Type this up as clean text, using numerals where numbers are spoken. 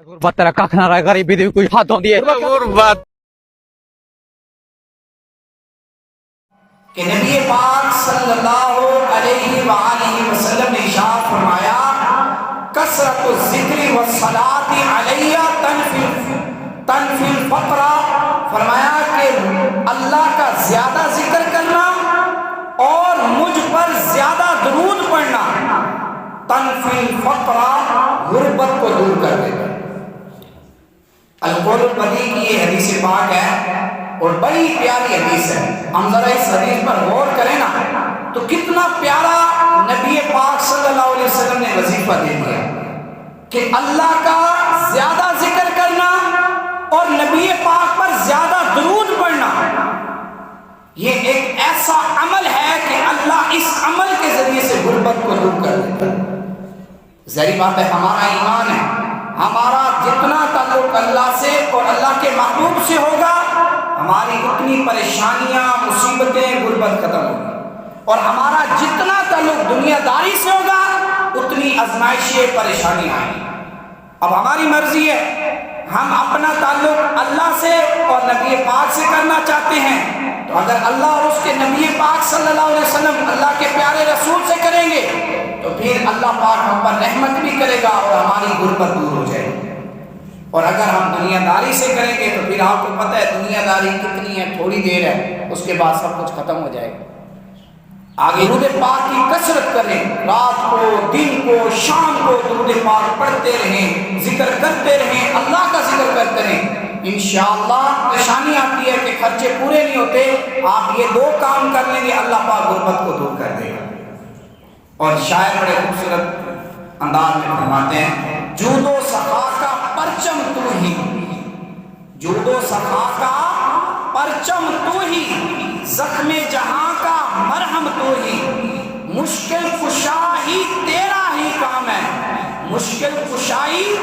غربت تیرا کھ نہ رہا، غریبی دی کوئی حد ہوندی ہے؟ غربت کہ نبی پاک صلی اللہ علیہ وآلہ وسلم نے ارشاد فرمایا کثرت الذکر والصلاۃ علیہ تنفی الفقر، فرمایا کہ اللہ کا زیادہ ذکر کرنا اور مجھ پر زیادہ درود پڑھنا تنفی الفقر، غربت کو دور کر دے گا۔ القول البدیع کی یہ حدیث پاک ہے اور بڑی پیاری حدیث ہے۔ ہم ذرا اس حدیث پر غور کریں نا تو کتنا پیارا نبی پاک صلی اللہ علیہ وسلم نے وظیفہ دے دیا کہ اللہ کا زیادہ ذکر کرنا اور نبی پاک پر زیادہ درود پڑھنا، یہ ایک ایسا عمل ہے کہ اللہ اس عمل کے ذریعے سے غربت کو دور کر دیتا ہے۔ ظاہری بات ہے ہمارا ایمان ہے، ہمارا جتنا تعلق اللہ سے اور اللہ کے محبوب سے ہوگا، ہماری اتنی پریشانیاں مصیبتیں غربت ختم ہوگی، اور ہمارا جتنا تعلق دنیا داری سے ہوگا اتنی آزمائشیں پریشانیاں آئیں گی۔ اب ہماری مرضی ہے، ہم اپنا تعلق اللہ سے اور نبی پاک سے کرنا چاہتے ہیں، تو اگر اللہ اور اس کے نبی پاک صلی اللہ علیہ وسلم اللہ کے پیارے رسول سے کریں گے تو پھر اللہ پاک ہم پر رحمت بھی کرے گا اور ہماری غربت دور ہو جائے گی۔ اور اگر ہم دنیا داری سے کریں گے تو پھر آپ کو پتہ ہے دنیا داری کتنی ہے، تھوڑی دیر ہے، اس کے بعد سب کچھ ختم ہو جائے گا۔ آگے درود پاک کی کثرت کریں، رات کو دن کو شام کو درود پاک پڑھتے رہیں، ذکر کرتے رہیں، اللہ کا ذکر کرتے رہیں۔ انشاءاللہ پریشانی آتی ہے کہ خرچے پورے نہیں ہوتے، آپ یہ دو کام کر لیں گے اللہ پاک غربت کو دور کر دے گا۔ اور شاعر بڑے خوبصورت انداز میں فرماتے ہیں جود و سخا کا پرچم تو ہی، جود و سخا کا پرچم تو ہی، زخم جہاں کا مرہم تو ہی، مشکل کشا ہی تیرا ہی کام ہے، مشکل کشائی